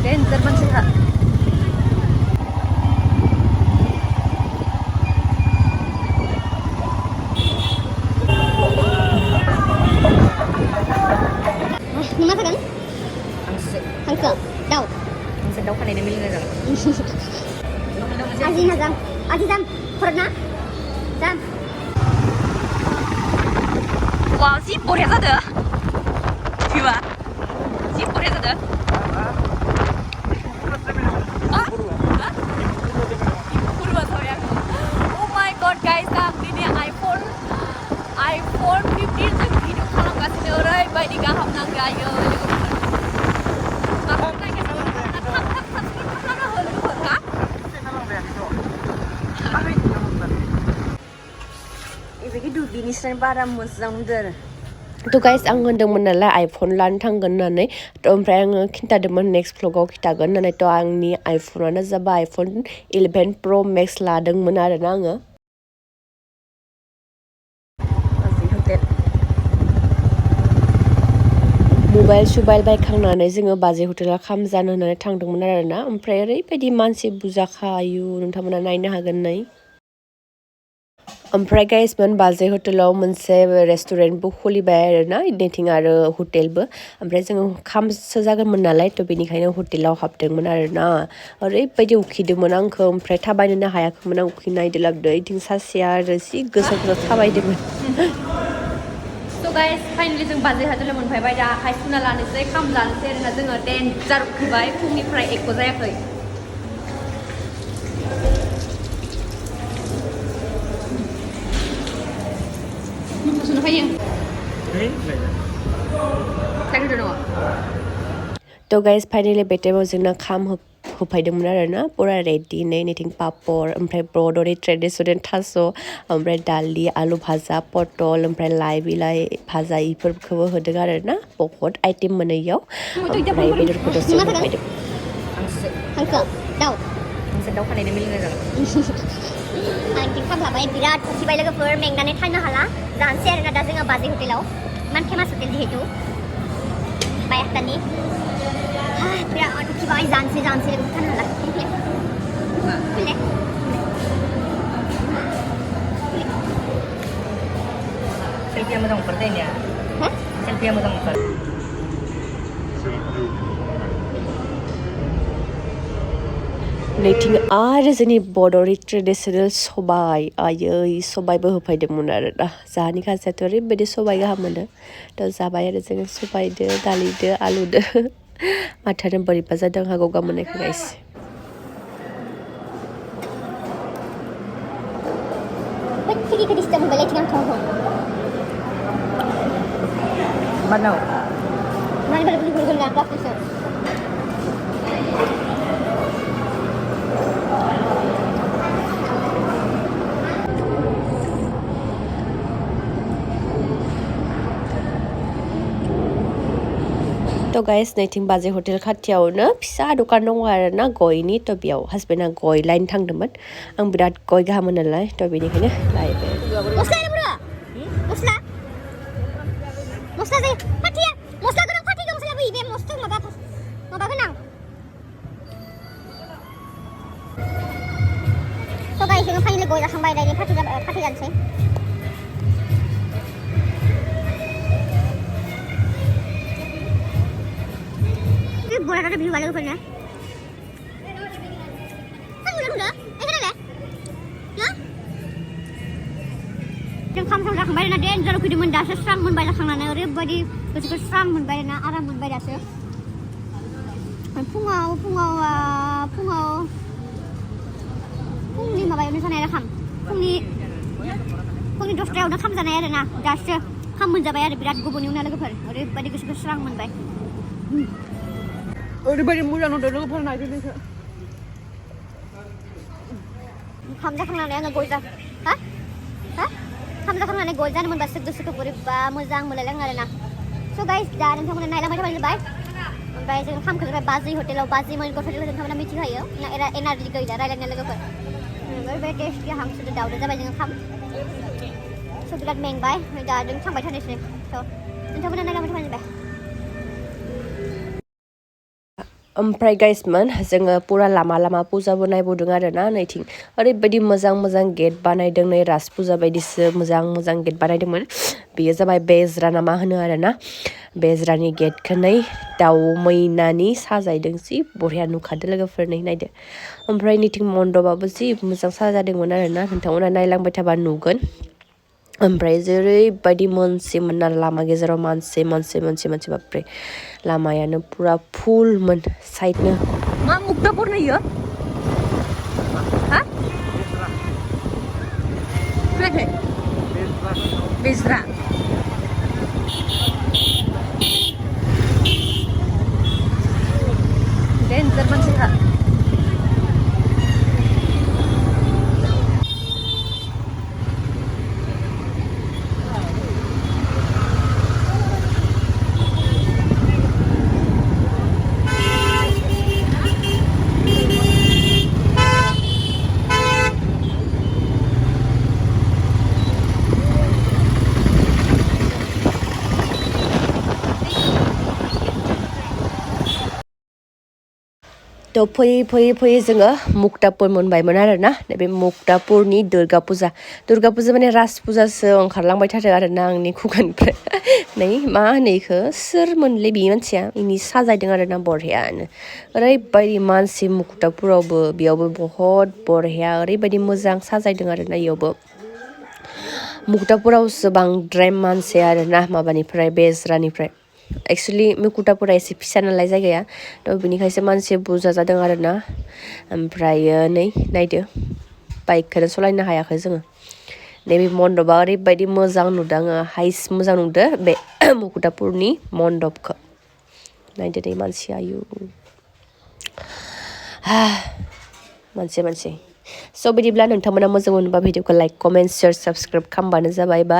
Danger manusia. Nama kan? Angse. Hangke. Daw. Angse daw kan ini milik negara. Aji Hazam. Aji Zam. Pernah? Zam. Wow, si boleh saja. Tiba. Si boleh saja. Oh my god guys, ini iPhone 15 जों video खालामगासिनो ओरैबायदि गाहाम नांगायो बेबायदि बिनिफ्राय बारा मोजां मोनदों तो गाइस आं होनदोंमोन नालाय आइफन लानो थांगोन होननानै तो ओमफ्राय आङो खिन्थादोंमोन नेक्स्ट व्लगाव खिन्थागोन होननानै तो आंनि आइफनानो जाबाय आइफन 11 प्र मेक्स लादोंमोन आरोना आङो मबाइल बायखांनानै जोङो बाजै हटेलाव खाम जानो होननानै थांदोंमोन आरोना ओमफ्राय ओरैबायदि मानसि बुरजाखायो नोंथांमोना नायनो हागोन नै ओमफ्राय गाइसमोन बाजै हटेलाव मोनसे रेस्टुरेन्टबो खुलिबाय आरोना नेथिं आरो हटेलबो ओमफ्राय जोङो खामसो जागोनमोन नालाय थ' बेनिखायनो हटेलाव हाबदोंमोन आरोना ओरैबायदि उखिदोंमोन आंखौ ओमफ्राय थाबायनोनो हायाखैमोन आं उखिनायदो लाबदो इथिं सासेया आरो जि गोसा थाबायदोंमोन So guys, finally जों बाजै हटेलाव मोनफैबाय दा आखाइ सुना लानोसै खाम जानोसै आरोना जोङो डेन्जार उखिबाय फुंनिफ्राय एख' जायाखै सुनो फैयो तो गाइस फाइनली बे टाइमाव जोंना खाम होफैदोंमोन आरोना पुरा रेडि नेथिं पापर ओमफ्राय ब्रडरि ट्रेडिसनेल थास' ओमफ्राय दालि आलु भाजा पटल ओमफ्राय लाइ बिलाइ भाजा इफोरखौबो होदों आरोना बहुत आइटेम मोनो इयाव ओमफ्राय बेदरखौ दसे होफैदों Hangke. Daw. Angse daw kan ini milik negara Ang tingkam labai birat ukibai logoफोर मेंनानै थानो हाला जानोसै आरोना दा जोङो बाजै हटेलाव मान फेमास हटेल जिहेतु बायाखतानि बिराद उखिबाय जानोसै लोगोफोर थानो हाला फैले Selfie yang motor deh ya Selfie yang motor नैथिं आरो जोंनि बर'नि ट्रेडिसनेल सबाइ आयै सबाइबो होफैदोंमोन आरोना जाहानि खाजायाथ' ओरैबायदि सबाइ गाहाम मोनो थ' जाबाय आरो जोङो सबाइदो दालिदो आलुदो माथानो बोरैबा जादों आंहा गगा मोननायखौ guys Mana? Mana baru beli nak kelas tu. तो गाइस नैथिं बाजै हटेल खाथियावनो फिसा दखान दङ आरोना गयनि थ' बेयाव हासबेन्डआ गय लायनो थांदोंमोन आं बिराद गय गाहाम मोनो नालाय थ' बेनिखायनो लायबाय Mosla deh, pati ya. Mosla gono pati dong selalu ibe mosla maba gono. So guys, yung finally goy langsung bayar ini pati jangan sih. Ini boleh ada biru balik punya. Kan udah, kenapa? Ya? जों खाम साम जाखांबाय ना डेन्जार उखैदोंमोन दासो स्रां मोनबाय जाखांनानै ओरैबायदि गोसोखौ स्रां मोनबाय ना आराम मोनबाय दासो फुंनि माबायावनो जानाय आरो खाम फुंनि 10टायावनो खाम जानाय आरो ना दासो खाम मोनजाबाय आरो बिराद गोबावनि उनाव लोगोफोर ओरैबायदि गोसोखौ स्रां मोनबाय ओरैबायदि मोजां नुदों लोगोफोर नायदो खाम जाखांनानै आङो गय खाम जाखांनानै गय जानो मोनबासो गोसोखौ बोरैबा मोजां मोनलायलाङो आरोना स' गाइस दा नोंथांमोना नायलांबाय थाबानो जाबाय ओमफ्राय जों खामखौ जाबाय बाजै हटेलाव बाजै मोन हटेलाव नोंथांमोना मिथिखायो एनार्जि गैला रायलायनाय लोगोफोर ओरैबायदि टेस्टि हांसोजों दाउजों जाबाय जोङो खाम स' बिराद मेंबाय दा जों थांबाय थानोसै स' नोंथांमोना नायलांबाय थाबानो जाबाय ओमफ्राय गाइसमोन जोङो पुरा लामा लामा पुजाबो नायबोदों आरोना नैथिं ओरैबायदि मोजां मोजां गेट बानायदों नै राज पुजा बायदिसो मोजां मोजां गेट बानायदोंमोन बेयो जाबाय बेजरा ना मा होनो आरोना बेजरानि गेटखौ नै दाउ मैनानि साजायदों जि बरिया नुखादो लोगोफोर नै नायदो ओमफ्राय नैथिं मन्दबाबो जि मोजां साजादोंमोन आरोना नोंथांमोना नायलांबाय थाबा नुगोन ओमफ्राय जेरैबायदि मोनसेमोन ना लामा गेजेराव मानसि बापरे लामायानो पुरा फुलमोन साइडनो मा मुक्तापुर नैयो हा खोनायाखै बेजरा डेन्जार मानसिखा थ' फैयै जोङो मुक्तापुर मोनबायमोन आरोना बे मुक्तापुरनि दुर्गा पुजा माने राज पुजासो ओंखारलांबाय थादों आरोना आंनि खुगानिफ्राय नै मा होनो इखो सोरमोनलै बे मानसिया इनि साजायदों आरोना बरियानो ओरैबायदि मानसि मुक्तापुरावबो बेयावबो बहुत बरिया ओरैबायदि मोजां साजायदों आरोना इयावबो मुक्तापुरावसो बांद्राय मानसि आरोना माबानिफ्राय बेजरानिफ्राय एक्सुवेलि मुकुटापुरा एसे फिसा नालाय जायगाया थ' बिनिखायसो मानसि बुरजा जादों आरोना ओमफ्रायो नै नायदो बाइकखौनो सलायनो हायाखै जोङो नैबे मन्दपआ ओरैबायदि मोजां नुदों आङो हाइस मोजां नुदो बे मुकुटापुरनि मन्दपखौ नायदो दै मानसि आयु मानसि स' बिदिब्ला नोंथांमोना मोजां मोनोबा भिडिअखौ लाइक कमेन्ट शेयार साबस्क्राइब खालामबानो जाबाय बाय